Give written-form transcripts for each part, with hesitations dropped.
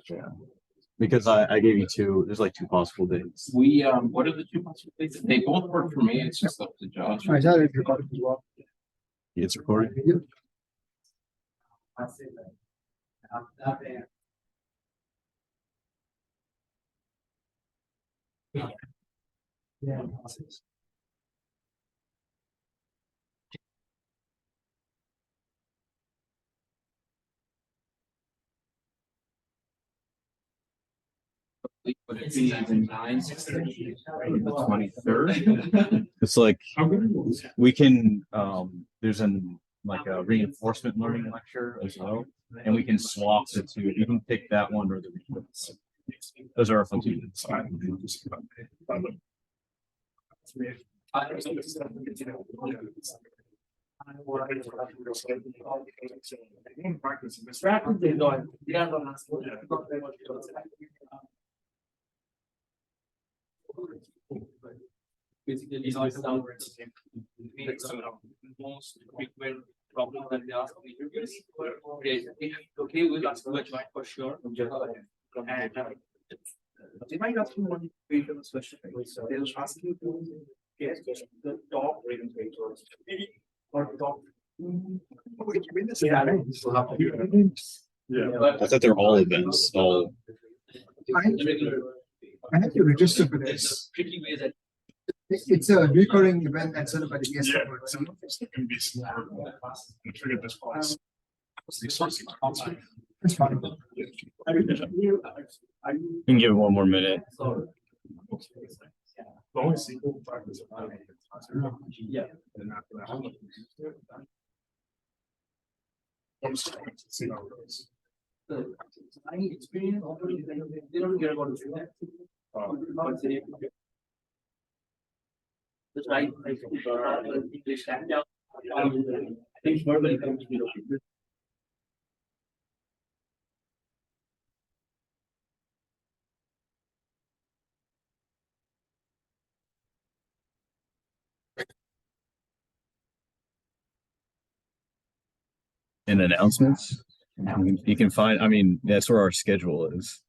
Yeah. Because I gave you two, there's like two possible dates. We, what are the two possible dates? They both work for me. It's just up to Josh. I saw it recorded as well. It's recording. Yeah. Would it be the 9/6/30 or the 23rd? It's like we can there's like a reinforcement learning lecture as well. And we can swap the two. You can pick that one or the request. Those are our fun two. Basically, these are the most frequent problem that they ask in interviews. Okay, we'll ask you a joint for sure. And They might ask you one famous question. So they'll ask you to guess the top rating papers or top. Yeah. I thought they're all events. All I have to register for this. tricky way that It's a recurring event and set up by the guest. Yeah, some of this can be smart. I figured this was. It's fine. you can give it one more minute. The only single practice. Yeah. And after that, I'm just trying to see how it goes. the design experience, they don't care about it. That's right. English stand down. I think verbally comes to me. In announcements, you can find. I mean, that's where our schedule is.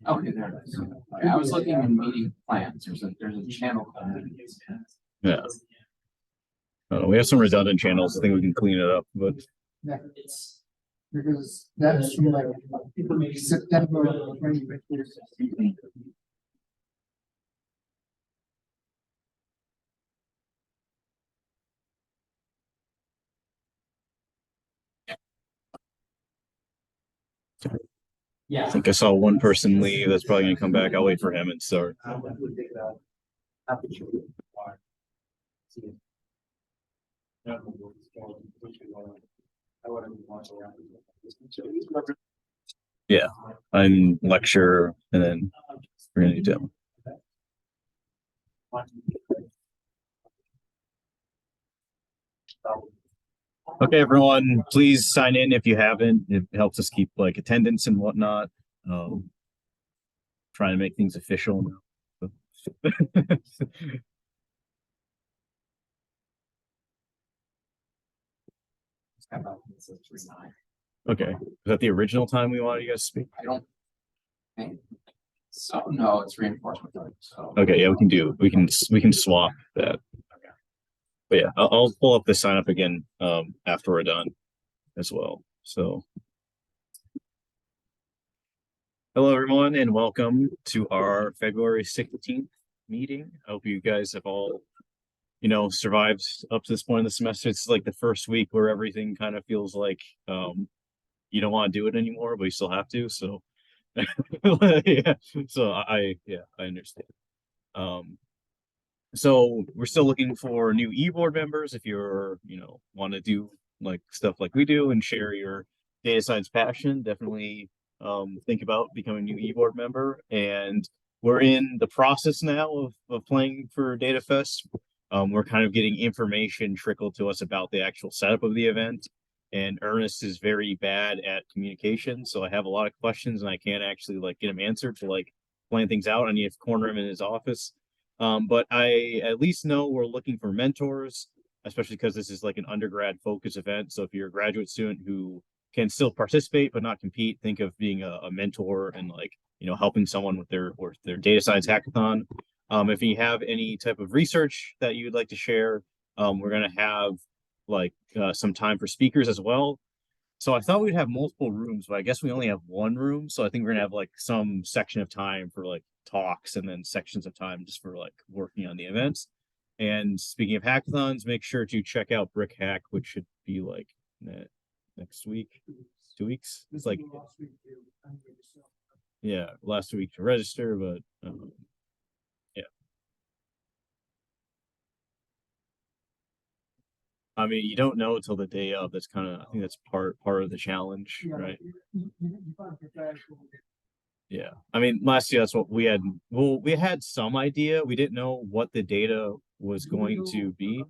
Okay, there it is. Okay, I was looking in meeting plans. There's a channel called meetings. Yeah. We have some redundant channels. I think we can clean it up, but Yeah, because that's from like September 2020. Yeah. I think I saw one person leave. That's probably gonna come back. I'll wait for him and start. Yeah, I'm lecture and then we're gonna do demo. Okay, everyone, please sign in if you haven't. It helps us keep like attendance and whatnot. Trying to make things official now. Okay, is that the original time we wanted you guys to speak? I don't think so. No, it's reinforcement. So Okay, yeah, we can swap that. But yeah, I'll pull up the sign up again after we're done as well. So hello everyone and welcome to our February 16th meeting. I hope you guys have all survived up to this point in the semester. It's like the first week where everything kind of feels like you don't want to do it anymore, but you still have to. So yeah, so I understand. So we're still looking for new e-board members. If you're, want to do like stuff like we do and share your data science passion, definitely think about becoming a new e-board member. And we're in the process now of playing for Data Fest. We're kind of getting information trickled to us about the actual setup of the event. And Ernest is very bad at communication, so I have a lot of questions and I can't actually like get him answered to like plan things out. I need to corner him in his office. But I at least know we're looking for mentors, especially because this is like an undergrad focus event. So if you're a graduate student who can still participate but not compete. Think of being a mentor and like, helping someone with their data science hackathon. If you have any type of research that you'd like to share, we're gonna have like some time for speakers as well. So I thought we'd have multiple rooms, but I guess we only have one room. So I think we're gonna have like some section of time for like talks and then sections of time just for like working on the events. And speaking of hackathons, make sure to check out Brick Hack, which should be like next week, 2 weeks. It's like, yeah, last week to register, but yeah. I mean, you don't know until the day of. That's kind of, I think that's part of the challenge, right? Yeah. I mean, last year that's what we had. Well, we had some idea. We didn't know what the data was going to be.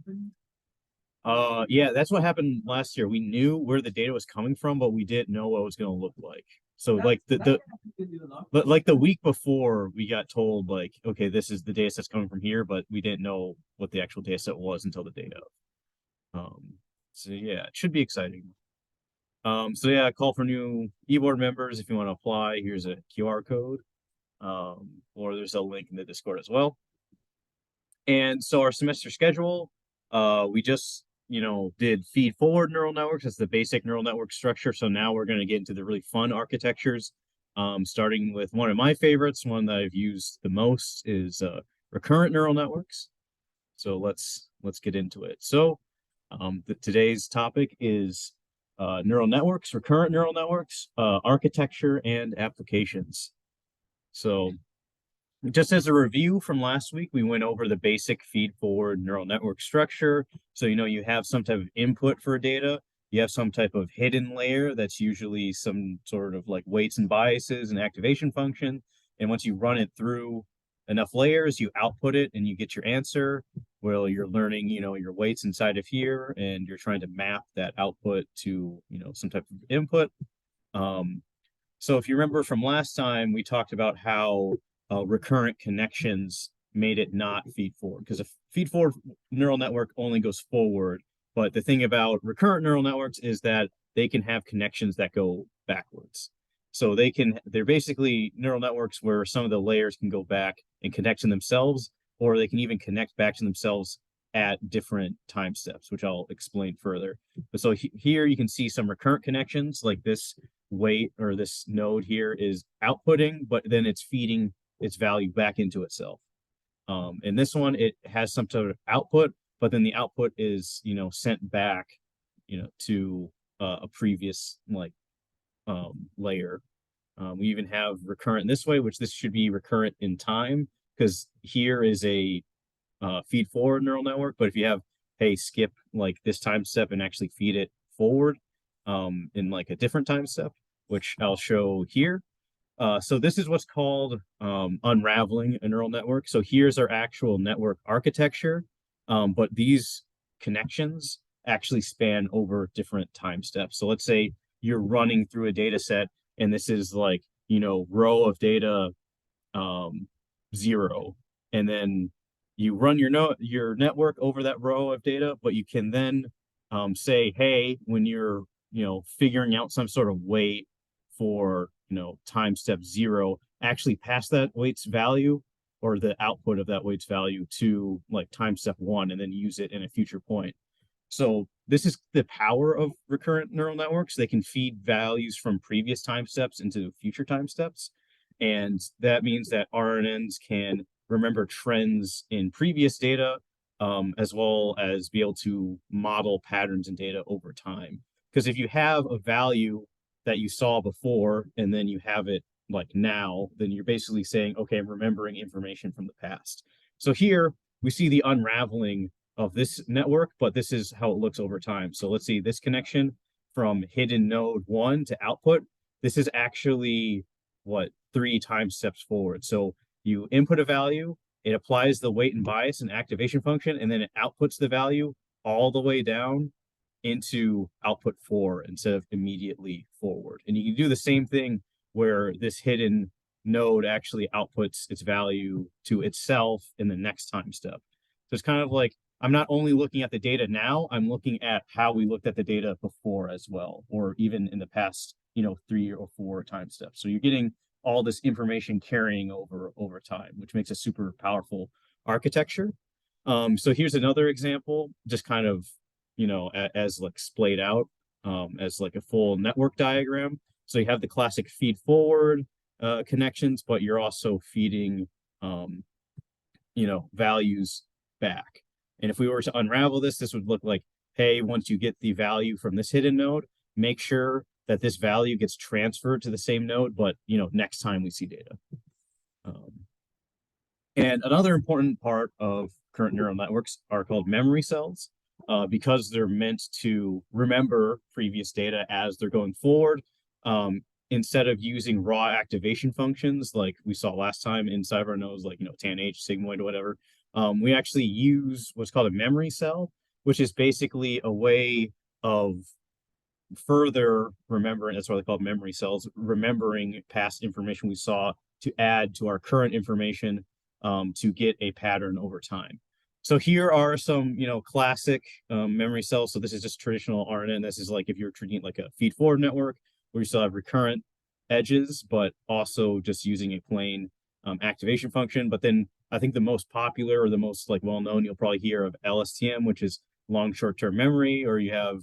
Yeah, that's what happened last year. We knew where the data was coming from, but we didn't know what it was going to look like. So like but like the week before we got told like, okay, this is the data set's coming from here, but we didn't know what the actual data set was until the day of. So yeah, it should be exciting. So yeah, call for new eBoard members if you want to apply. Here's a QR code. Or there's a link in the Discord as well. And so our semester schedule, we just did feed forward neural networks. That's the basic neural network structure. So now we're going to get into the really fun architectures, starting with one of my favorites, one that I've used the most is recurrent neural networks. So let's get into it. So today's topic is neural networks, recurrent neural networks, architecture, and applications. So just as a review from last week, we went over the basic feed-forward neural network structure. So, you have some type of input for data. You have some type of hidden layer that's usually some sort of like weights and biases and activation function. And once you run it through enough layers, you output it and you get your answer. Well, you're learning, your weights inside of here, and you're trying to map that output to, some type of input. So if you remember from last time, we talked about how recurrent connections made it not feed forward, because a feed forward neural network only goes forward. But the thing about recurrent neural networks is that they can have connections that go backwards. So they're basically neural networks where some of the layers can go back and connect to themselves, or they can even connect back to themselves at different time steps, which I'll explain further. But so here you can see some recurrent connections, like this weight or this node here is outputting, but then it's feeding its value back into itself. In this one, it has some sort of output, but then the output is, sent back, to a previous layer. We even have recurrent this way, which this should be recurrent in time, because here is a feed forward neural network. But if you have, hey, skip like this time step and actually feed it forward in like a different time step, which I'll show here. So this is what's called unraveling a neural network. So here's our actual network architecture, but these connections actually span over different time steps. So let's say you're running through a data set, and this is like, row of data 0, and then you run your network over that row of data, but you can then say, hey, when you're figuring out some sort of weight for time step 0, actually pass that weight's value or the output of that weight's value to like time step 1, and then use it in a future point. So this is the power of recurrent neural networks. They can feed values from previous time steps into future time steps. And that means that RNNs can remember trends in previous data, as well as be able to model patterns in data over time. Because if you have a value that you saw before and then you have it like now, then you're basically saying, okay, I'm remembering information from the past. So here we see the unraveling of this network, but this is how it looks over time. So let's see this connection from hidden node 1 to output. This is actually 3 time steps forward. So you input a value, it applies the weight and bias and activation function, and then it outputs the value all the way down into output 4 instead of immediately forward. And you can do the same thing where this hidden node actually outputs its value to itself in the next time step. So it's kind of like I'm not only looking at the data now, I'm looking at how we looked at the data before as well, or even in the past, 3 or 4 time steps. So you're getting all this information carrying over time, which makes a super powerful architecture. So here's another example, just kind of, as like splayed out, as like a full network diagram. So you have the classic feed forward connections, but you're also feeding, values back. And if we were to unravel this, this would look like, hey, once you get the value from this hidden node, make sure that this value gets transferred to the same node, but next time we see data. And another important part of current neural networks are called memory cells, because they're meant to remember previous data as they're going forward. Instead of using raw activation functions like we saw last time inside of our nodes, like tanh, sigmoid, or whatever, we actually use what's called a memory cell, which is basically a way of further remembering. That's why they call memory cells, remembering past information we saw to add to our current information, to get a pattern over time. So here are some, classic memory cells. So this is just traditional RNN. This is like if you're treating it like a feed forward network where you still have recurrent edges, but also just using a plain activation function. But then I think the most popular or the most like well-known, you'll probably hear of LSTM, which is long short-term memory, or you have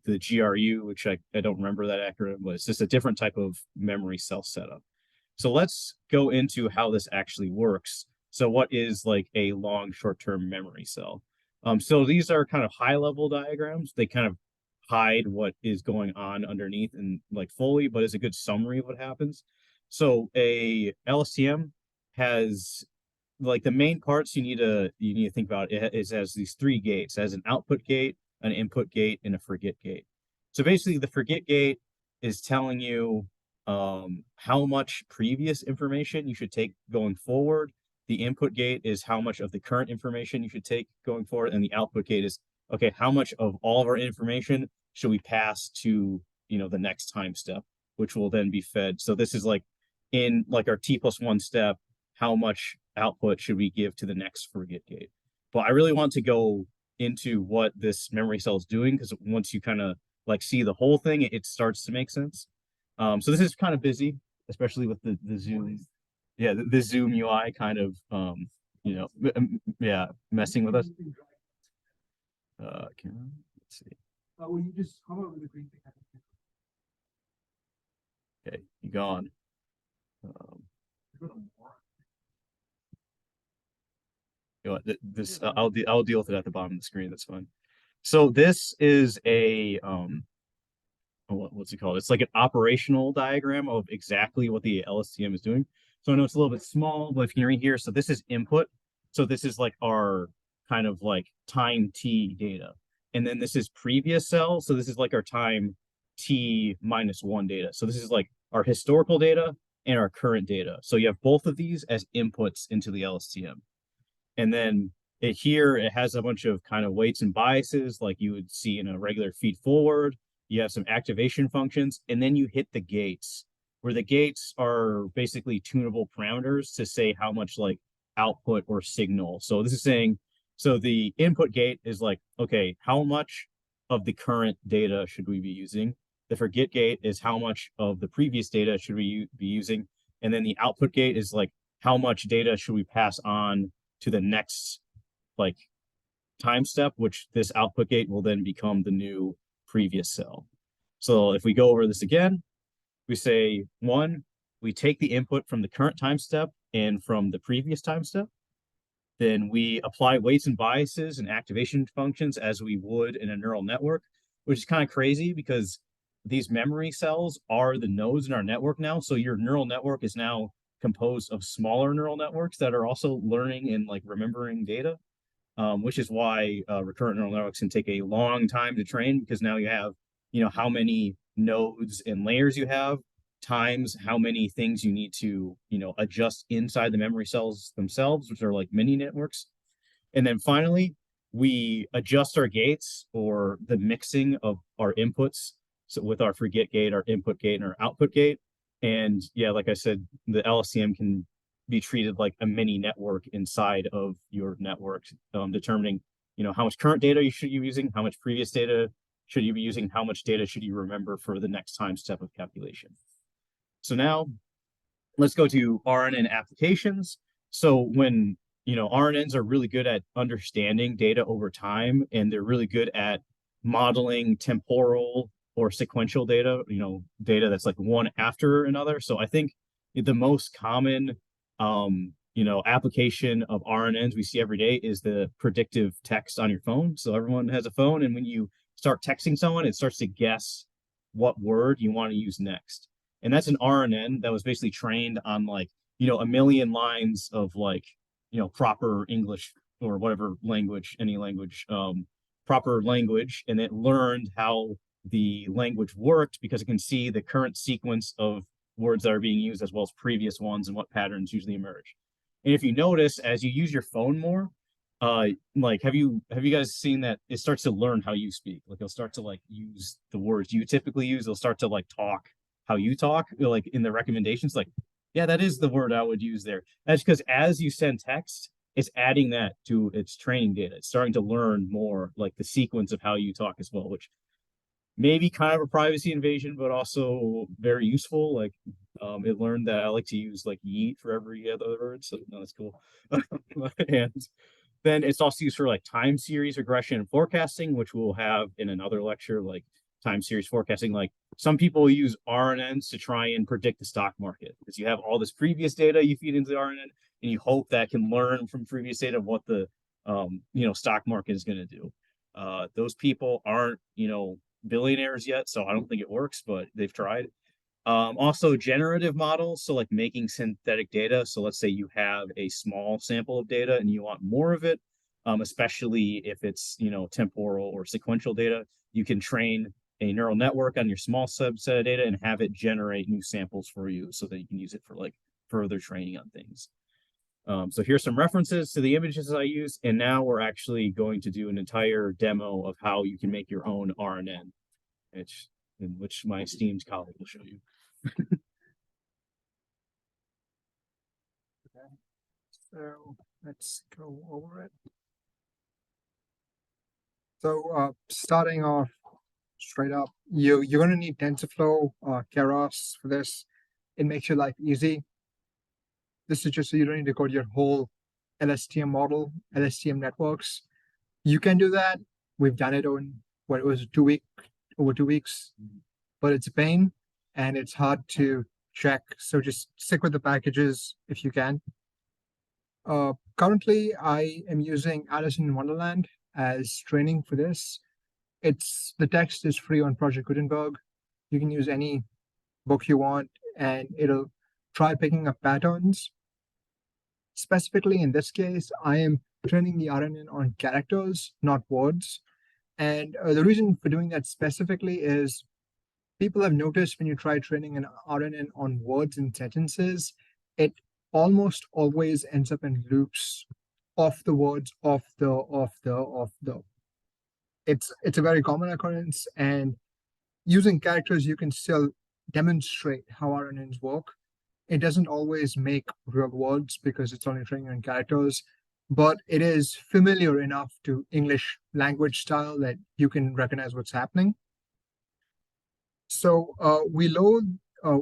the GRU, which I don't remember that acronym, but it's just a different type of memory cell setup. So let's go into how this actually works. So what is like a long short-term memory cell? So these are kind of high-level diagrams. They kind of hide what is going on underneath and like fully, but it's a good summary of what happens. So a LSTM has like the main parts you need to think about. It has these 3 gates. It has an output gate, an input gate, and a forget gate. So basically the forget gate is telling you how much previous information you should take going forward. The input gate is how much of the current information you should take going forward. And the output gate is, okay, how much of all of our information should we pass to, the next time step, which will then be fed. So this is like in like our T+1 step, how much output should we give to the next forget gate? But I really want to go into what this memory cell is doing, because once you kind of like see the whole thing, it starts to make sense. So this is kind of busy, especially with the Zoom. Yeah, the Zoom UI kind of, messing with us. Let's see. Will you just come over the green thing? Okay, you gone. This I'll deal with it at the bottom of the screen. That's fine. So this is a what's it called? It's like an operational diagram of exactly what the LSTM is doing. So I know it's a little bit small, but if you can read here, so this is input. So this is like our kind of like time t data. And then this is previous cell. So this is like our time t-1 data. So this is like our historical data and our current data. So you have both of these as inputs into the LSTM. And then here it has a bunch of kind of weights and biases like you would see in a regular feed forward. You have some activation functions, and then you hit the gates, where the gates are basically tunable parameters to say how much like output or signal. So this is saying, so the input gate is like, okay, how much of the current data should we be using? The forget gate is how much of the previous data should we be using? And then the output gate is like, how much data should we pass on to the next like time step, which this output gate will then become the new previous cell. So if we go over this again, we say 1, we take the input from the current time step and from the previous time step. Then we apply weights and biases and activation functions as we would in a neural network, which is kind of crazy because these memory cells are the nodes in our network now. So your neural network is now composed of smaller neural networks that are also learning and like remembering data, which is why recurrent neural networks can take a long time to train, because now you have, how many nodes and layers you have times how many things you need to, adjust inside the memory cells themselves, which are like mini networks. And then finally, we adjust our gates or the mixing of our inputs. So with our forget gate, our input gate, and our output gate. And yeah, like I said, the LSTM can be treated like a mini network inside of your network, determining how much current data you should you be using, how much previous data should you be using, how much data should you remember for the next time step of calculation. So now let's go to RNN applications. So when RNNs are really good at understanding data over time, and they're really good at modeling temporal or sequential data, data that's like one after another. So I think the most common application of RNNs we see every day is the predictive text on your phone. So everyone has a phone, and when you start texting someone, it starts to guess what word you want to use next. And that's an RNN that was basically trained on like, a million lines of like, proper English or whatever language, any language, proper language. And it learned how the language worked because it can see the current sequence of words that are being used as well as previous ones and what patterns usually emerge. And if you notice, as you use your phone more, like have you guys seen that it starts to learn how you speak? Like it'll start to like use the words you typically use. It'll start to like talk how you talk, like in the recommendations, like, yeah, that is the word I would use there. That's because as you send text, it's adding that to its training data. It's starting to learn more like the sequence of how you talk as well, which may be kind of a privacy invasion, but also very useful. Like it learned that I like to use like yeet for every other word, so no, that's cool. And then it's also used for like time series regression and forecasting, which we'll have in another lecture, like time series forecasting. Like some people use RNNs to try and predict the stock market because you have all this previous data you feed into the RNN, and you hope that can learn from previous data what the stock market is going to do. Those people aren't billionaires yet, so I don't think it works, but they've tried. Also generative models, so like making synthetic data. So let's say you have a small sample of data and you want more of it, especially if it's temporal or sequential data, you can train a neural network on your small subset of data and have it generate new samples for you so that you can use it for like further training on things. So here's some references to the images I use, and now we're actually going to do an entire demo of how you can make your own RNN, which my esteemed colleague will show you. So let's go over it. So starting off straight up, you're going to need TensorFlow, Keras for this. It makes your life easy. This is just so you don't need to code your whole LSTM model, LSTM networks. You can do that. We've done it on what it was over 2 weeks, but it's a pain and it's hard to check. So just stick with the packages if you can. Currently, I am using Alice in Wonderland as training for this. The text is free on Project Gutenberg. You can use any book you want, and it'll try picking up patterns. Specifically, in this case, I am training the RNN on characters, not words. And the reason for doing that specifically is people have noticed when you try training an RNN on words and sentences, it almost always ends up in loops of the words, of the. It's a very common occurrence, and using characters, you can still demonstrate how RNNs work. It doesn't always make real words because it's only training on characters, but it is familiar enough to English language style that you can recognize what's happening. So we load a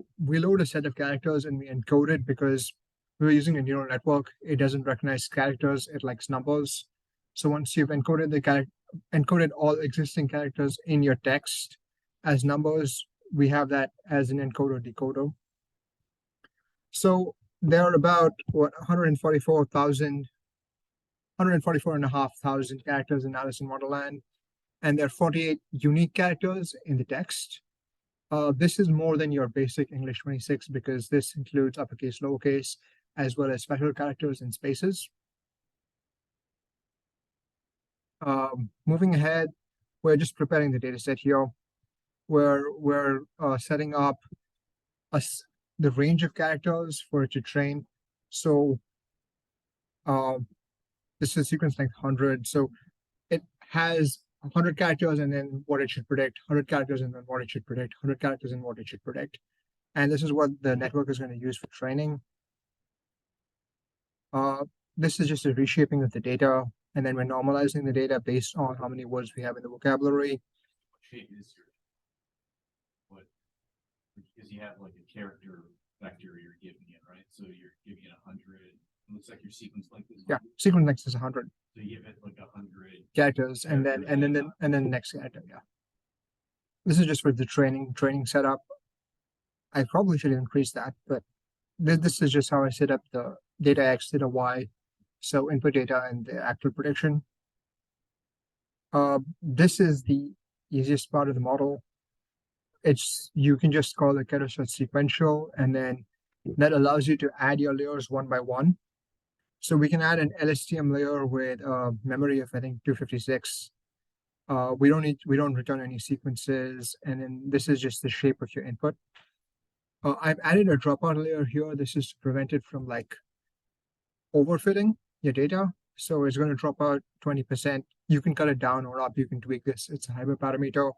set of characters and we encode it because we're using a neural network. It doesn't recognize characters; it likes numbers. So once you've encoded all existing characters in your text as numbers, we have that as an encoder decoder. So there are about 144,500 characters in Alice in Wonderland, and there are 48 unique characters in the text. This is more than your basic English 26 because this includes uppercase, lowercase, as well as special characters and spaces. Moving ahead, we're just preparing the data set here. We're setting up the range of characters for it to train. So this is sequence length 100. So it has 100 characters and then what it should predict, 100 characters and then what it should predict, 100 characters and what it should predict. And this is what the network is going to use for training. This is just a reshaping of the data. And then we're normalizing the data based on how many words we have in the vocabulary. What shape is your? What? Because you have like a character vector you're giving it, right? So you're giving it 100. It looks like your sequence length is. Yeah, 100. sequence length is 100 So you give it like 100 characters, and then the next character. Yeah. This is just for the training setup. I probably should increase that, but this is just how I set up the data X, data Y. So input data and the actual prediction. This is the easiest part of the model. You can just call the Keras sequential, and then that allows you to add your layers one by one. So we can add an LSTM layer with memory of I think 256. We don't return any sequences, and then this is just the shape of your input. I've added a dropout layer here. This is to prevent it from like overfitting your data. So it's going to drop out 20%. You can cut it down or up. You can tweak this. It's a hyperparameter.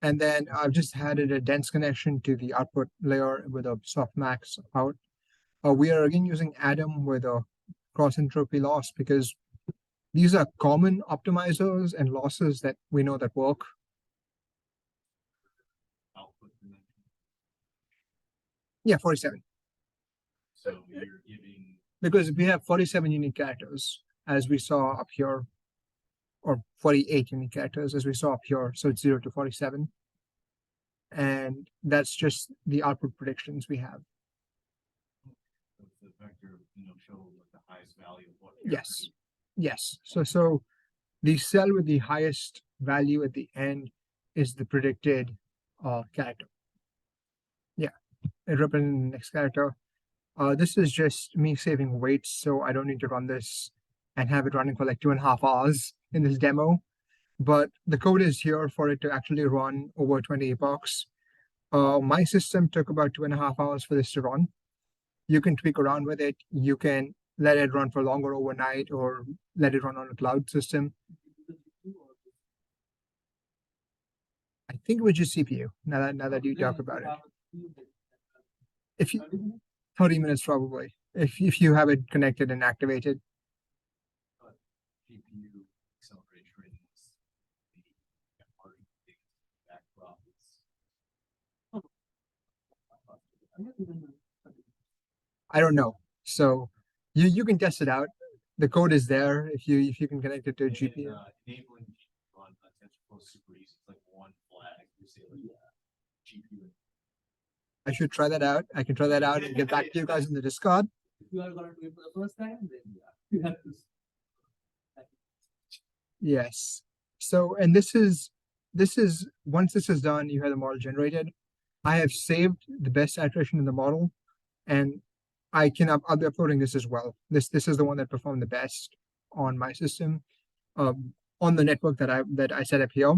And then I've just added a dense connection to the output layer with a softmax out. We are again using Atom with a cross entropy loss because these are common optimizers and losses that we know that work. output dimension. Yeah, 47. So you're giving. Because we have 47 unique characters, as we saw up here, or 48 unique characters, as we saw up here. So it's 0 to 47. And that's just the output predictions we have. The vector, show like the highest value of what. Yes. Yes. So the cell with the highest value at the end is the predicted character. Yeah, it represents the next character. This is just me saving weight, so I don't need to run this and have it running for like 2.5 hours in this demo. But the code is here for it to actually run over 20 epochs. My system took about 2.5 hours for this to run. You can tweak around with it. You can let it run for longer overnight or let it run on a cloud system. I think it was just CPU, now that you talk about it. If you 30 minutes probably, if you have it connected and activated. GPU acceleration is the part of the backdrop I don't know. So you can test it out. The code is there if you can connect it to a GPU. Enabling on TensorFlow super easy. It's like one flag. You say like GPU. I should try that out. I can try that out and get back to you guys in the Discord. If you are going to do it for the first time, then you have to. Yes. So, and this is once this is done, you have the model generated. I have saved the best iteration in the model, and I'll be uploading this as well. This is the one that performed the best on my system, on the network that I set up here.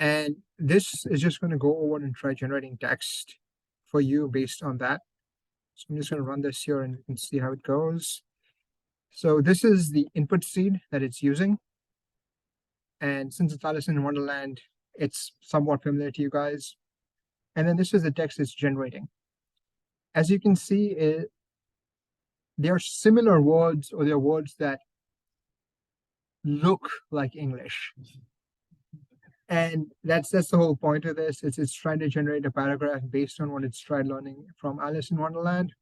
And this is just going to go over and try generating text for you based on that. So I'm just going to run this here and you can see how it goes. So this is the input seed that it's using. And since it's Alice in Wonderland, it's somewhat familiar to you guys. And then this is the text it's generating. As you can see, there are similar words, or there are words that look like English. And that's the whole point of this. It's trying to generate a paragraph based on what it's tried learning from Alice in Wonderland.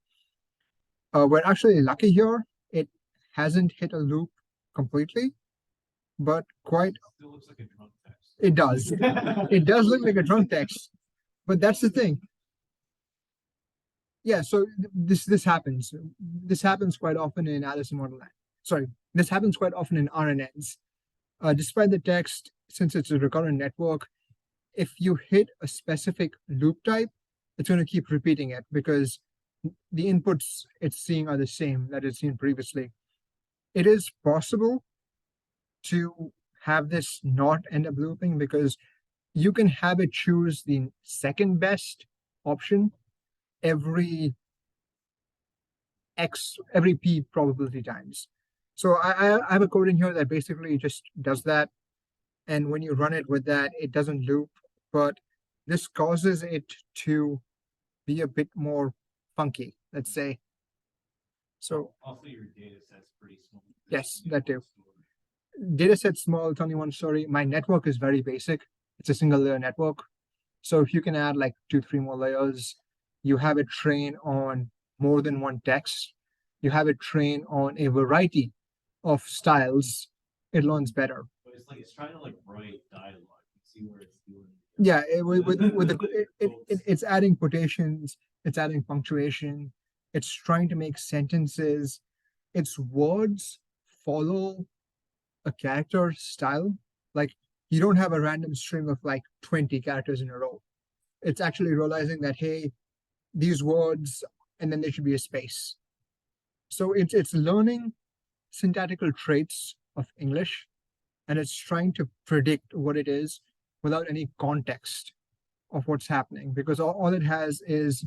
We're actually lucky here. It hasn't hit a loop completely, but quite. Still looks like a drunk text. It does. It does look like a drunk text, but that's the thing. Yeah, so this happens. This happens quite often in Alice in Wonderland. Sorry, this happens quite often in RNNs. Despite the text, since it's a recurrent network, if you hit a specific loop type, it's going to keep repeating it because the inputs it's seeing are the same that it's seen previously. It is possible to have this not end up looping because you can have it choose the second best option every p probability times. So I have a code in here that basically just does that. And when you run it with that, it doesn't loop, but this causes it to be a bit more funky, let's say. So Also, your data set's pretty small. yes, that too. Data set small, it's only one story. My network is very basic. It's a single layer network. So if you can add like 2, 3 more layers, you have it train on more than one text. You have it train on a variety of styles. It learns better. But it's like it's trying to like write dialogue. You see where it's doing. Yeah, with the it's adding quotations, it's adding punctuation, it's trying to make sentences. Its words follow a character style. Like you don't have a random string of like 20 characters in a row. It's actually realizing that, hey, these words, and then there should be a space. So it's learning syntactical traits of English, and it's trying to predict what it is without any context of what's happening, because all it has is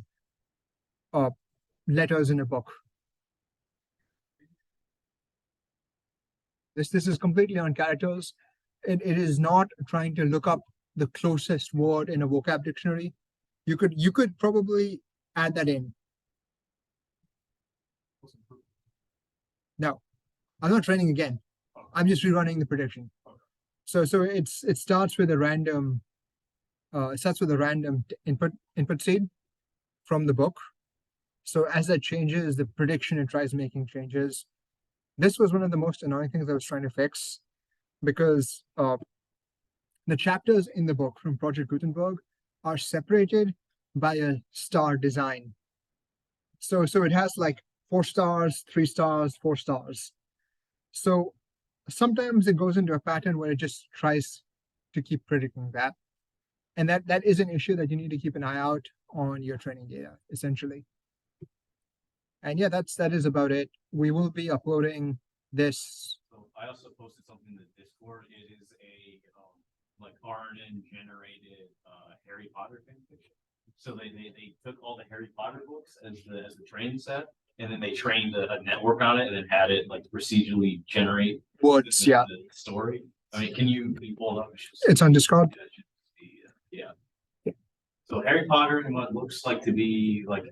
letters in a book. This is completely on characters. It is not trying to look up the closest word in a vocab dictionary. You could probably add that in. No, I'm not training again. I'm just rerunning the prediction. So it starts with a random input seed from the book. So as that changes, the prediction it tries making changes. This was one of the most annoying things I was trying to fix, because the chapters in the book from Project Gutenberg are separated by a star design. So it has like 4 stars, 3 stars, 4 stars. So sometimes it goes into a pattern where it just tries to keep predicting that. And that is an issue that you need to keep an eye out on your training data, essentially. And yeah, that is about it. We will be uploading this. So I also posted something in the Discord. It is a like RNN generated Harry Potter fanfiction. So they took all the Harry Potter books as the training set, and then they trained a network on it, and then had it like procedurally generate Words, the yeah. story. I mean, can you pull it up? It's on Discord. Yeah. So Harry Potter and what looks like to be like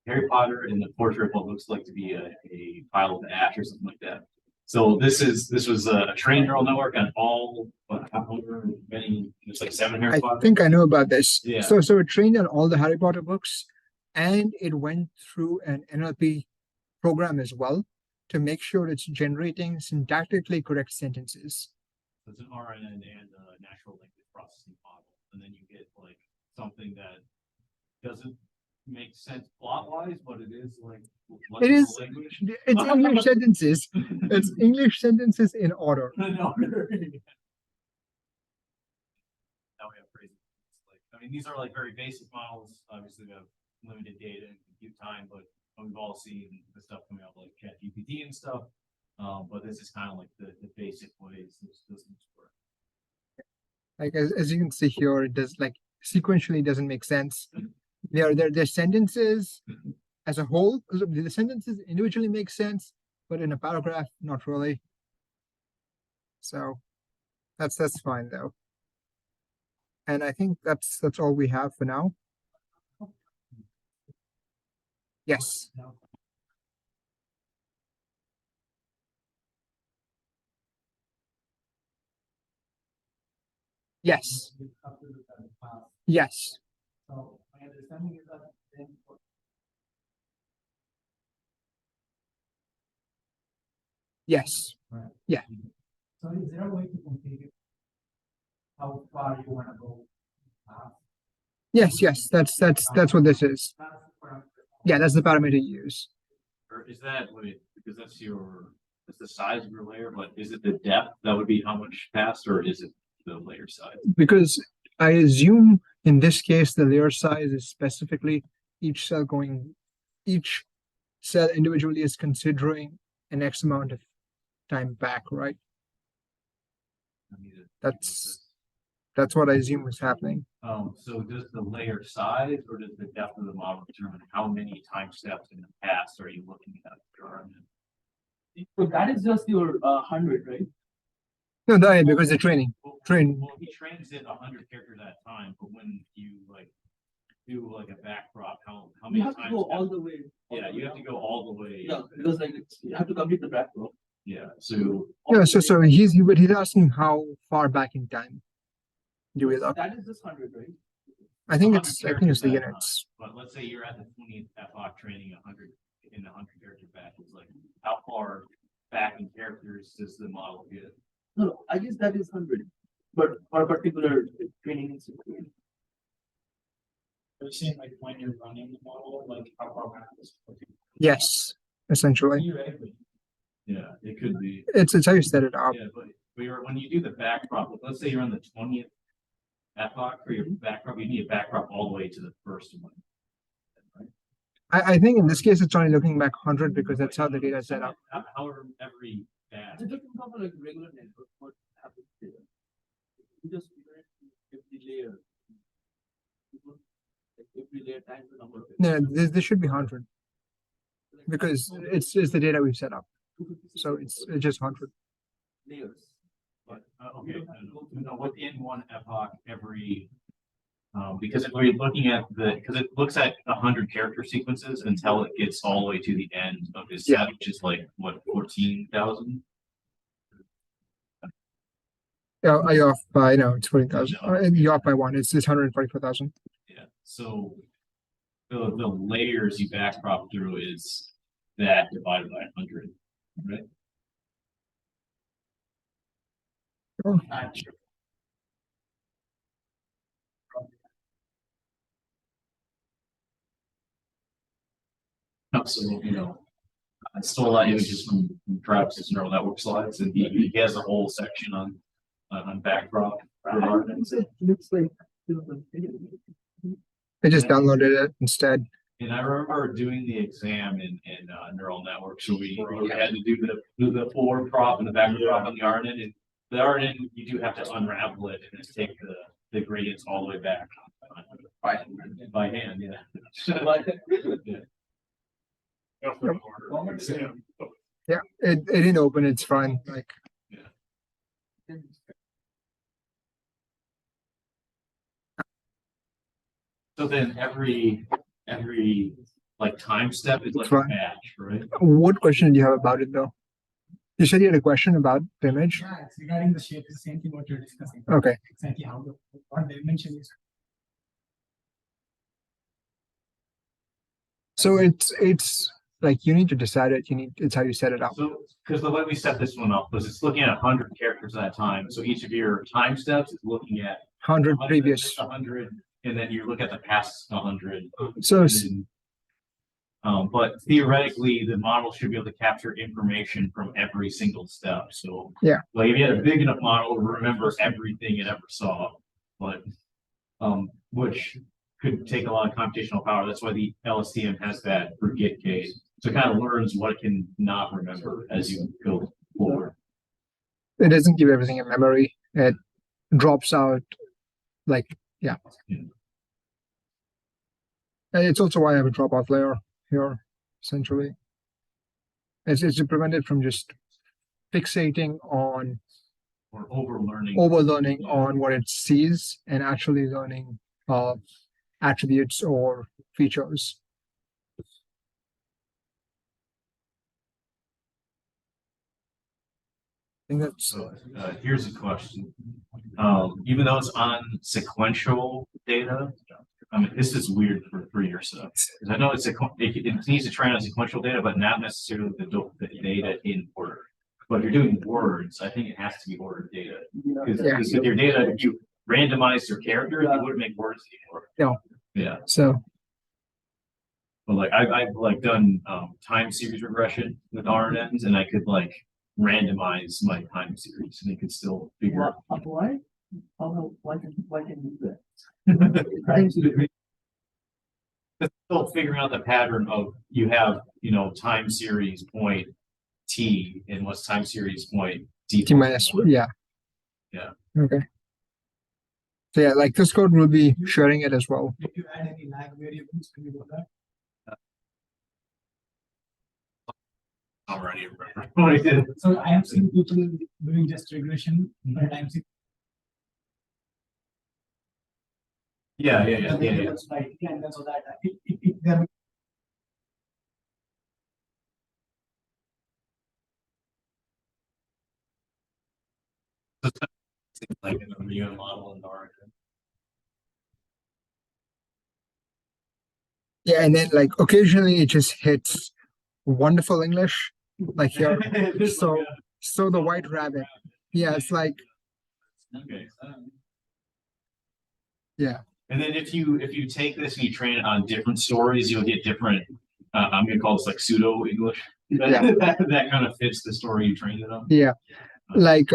Harry Potter in the portrait of what looks like to be a pile of ash or something like that. So this was a trained neural network on all many, it's like 7 Harry Potter. I think I know about this. Yeah. So it trained on all the Harry Potter books, and it went through an NLP program as well to make sure it's generating syntactically correct sentences. It's an RNN and a natural language processing model, and then you get like something that doesn't make sense plot wise, but it is like It is. language. It's English sentences. It's English sentences in order. Now we have crazy. Like, I mean, these are like very basic models. Obviously, we have limited data and compute time, but we've all seen the stuff coming out like ChatGPT and stuff. But this is kind of like the basic ways this systems work. Like as you can see here, it does like sequentially doesn't make sense. Their sentences as a whole, the sentences individually make sense, but in a paragraph, not really. So that's fine though. And I think that's all we have for now. Yes. Yes. Yes. So my understanding is that then Yes. Yeah. so is there a way to configure how far you want to go? Yes. That's what this is. That's the parameter. Yeah, that's the parameter you use. Or is that because that's the size of your layer, but is it the depth that would be how much passed, or is it the layer size? Because I assume in this case the layer size is specifically each cell individually is considering an X amount of time back, right? That's what I assume is happening. So does the layer size or does the depth of the model determine how many time steps in the past are you looking at? So that is just your 100, right? No, because the training. Well, Train. he trains it 100 characters at a time, but when you like do like a backdrop, how You many have to times? go all the way Yeah, you have to go all the way. Yeah, because like you have to complete the backlog. Yeah, so Yeah, so he's asking how far back in time do we look? That is just 100, right? I think 100 it's the characters at a time. units. But let's say you're at the 20th epoch training 100 in the 100 character batch. It's like, how far back in characters does the model get? No, I guess that is 100, but for a particular training institute. Are you saying like when you're running the model, like how far back is it? Yes, essentially. Theoretically. Yeah, it could be. It's how you set it up. Yeah, but when you do the backprop, let's say you're on the 20th epoch for your backprop, you need a backprop all the way to the first one. I think in this case it's only looking back 100 because that's how the data is set up. However, every batch. It's just from like regular network, what happens there? You just figure it every layer. Like every layer times the number of it. No, this should be 100 because it's the data we've set up. So it's just 100. Layers. But, okay, no, within one epoch, every, because if we're looking at because it looks at 100 character sequences until it gets all the way to the end of his set, which is like, what, 14,000? Yeah, are you off by, no, it's 40,000. You're off by one, it's 144,000. Yeah, so the layers you backprop through is that divided by 100, right? Oh. So, I stole a lot of images from Travis's neural network slides, and he has a whole section on backprop. It looks like. I just downloaded it instead. And I remember doing the exam in neural networks, so we had to do the forward prop and the backward prop on the RNN, and the RNN you do have to unravel it and just take the gradients all the way back by hand, yeah. Yeah, it didn't open, it's fine. Like So then every like time step is like a Right. batch, right? what question do you have about it though? You said you had a question about the image? Yeah, it's regarding the shape, it's the same thing what you're discussing. Okay. Exactly how what dimension is. So it's like you need to decide it. It's how you set it up. So, because the way we set this one up was it's looking at 100 characters at a time. So each of your time steps is looking at 100 previous. 100, and then you look at the past 100. So And then, but theoretically, the model should be able to capture information from every single step. So Yeah. like if you had a big enough model, to remember everything it ever saw, but which could take a lot of computational power. That's why the LSTM has that forget case. So it kind of learns what it can not remember as you go forward. it doesn't give everything in memory. It drops out like yeah. Yeah. And it's also why I have a drop off layer here, essentially. It's to prevent it from just fixating on Or overlearning. overlearning Yeah. on what it sees and actually learning attributes or features. I think that's So here's a question. Even though it's on sequential data, I mean, this is weird for your stuff. Because I know it needs to train on sequential data, but not necessarily the data in order. But if you're doing words, I think it has to be ordered data. Because Yeah. with your data, if you randomize your character, you wouldn't make words anymore. No. Yeah. so But like I've like done time series regression with RNNs, and I could like randomize my time series, and it could still figure out. Why? Why can you do that? It's still figuring out the pattern of you have, time series point T and what's time series point D. T minus yeah. Yeah. Okay. So yeah, like this code will be sharing it as well. If you add any lag variables, can you do that? Already remember what I did. So I have seen people doing just regression per time. Yeah. Right, yeah, and then so that they're Like in a UN model in R. Yeah, and then like occasionally it just hits wonderful English, like here. So so the white rabbit. Yeah, it's like Okay. yeah. And then if you take this and you train it on different stories, you'll get different. I'm gonna call this like pseudo English. Yeah. that kind of fits the story you trained it on. Yeah. Like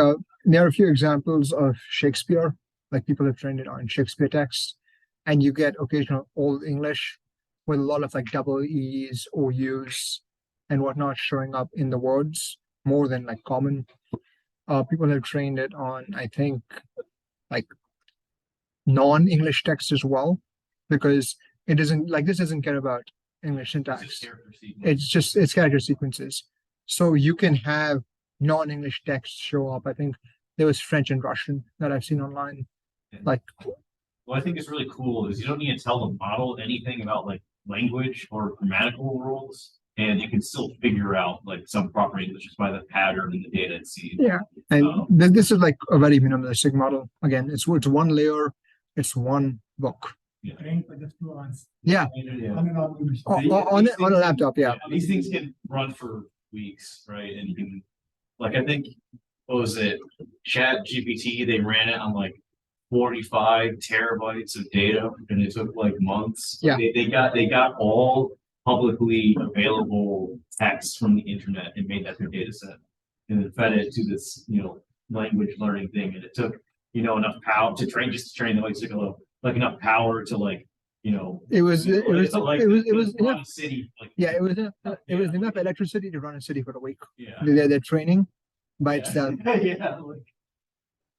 there are a few examples of Shakespeare, like people have trained it on Shakespeare text, and you get occasional old English with a lot of like double E's or U's and whatnot showing up in the words more than like common. People have trained it on, I think, like non-English text as well, because it doesn't like this doesn't care about English syntax. It's character sequences. So you can have non-English text show up. I think there was French and Russian that I've seen online. Like, What I think is really cool is you don't need to tell the model anything about like language or grammatical rules, and it can still figure out like some proper English just by the pattern in the data it sees. yeah, and this is like a very minimalistic model. Again, it's one layer, it's one book. Trained for just 2 hours. Yeah, Yeah. on a laptop. Yeah, These things can run for weeks, right? And you can, like, I think, what was it? Chat GPT, they ran it on like 45 terabytes of data, and it took like months. Yeah. They got all publicly available text from the internet and made that their data set, and then fed it to this, language learning thing, and it took, enough power to train the way to go. Like enough power to like, it was enough. a city. Like, Yeah, it was enough electricity to run a city for a week. yeah. They're training by itself. Yeah.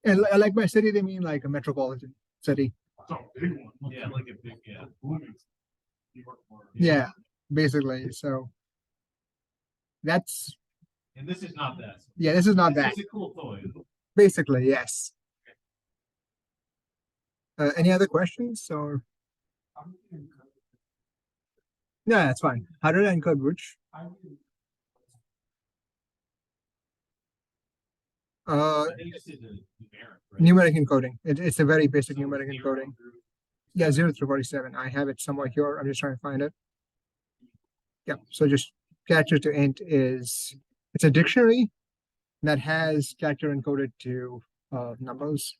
And like by city, they mean like a metropolitan city. Yeah, like a big, Yeah, basically. So that's And this is not that. yeah, this is not that. It's a cool toy. Basically, yes. Any other questions or no? That's fine. How did I encode which? I think this is a numeric, right? Numeric encoding. It's a very basic numeric encoding. Yeah, 0 through 47. I have it somewhere here. I'm just trying to find it. Yeah, so just character to int it's a dictionary that has character encoded to numbers.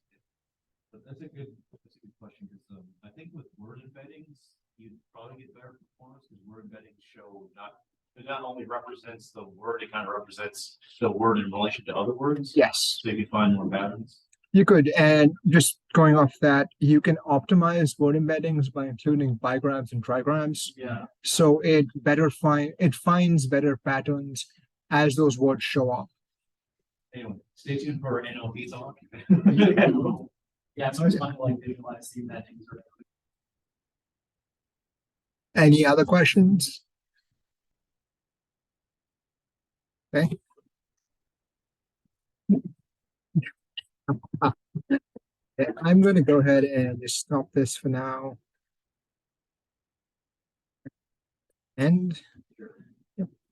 But that's a good question, because I think with word embeddings, you'd probably get better performance, because word embeddings show it not only represents the word, it kind of represents the word in relation to other words. Yes, So you can find more patterns. you could. And just going off that, you can optimize word embeddings by including bigrams and trigrams. Yeah. So it finds better patterns as those words show up. Anyway, stay tuned for NLP talk. Yeah, it's always fun to like visualize the embeddings. Any other questions? Okay. Okay, I'm going to go ahead and just stop this for now. And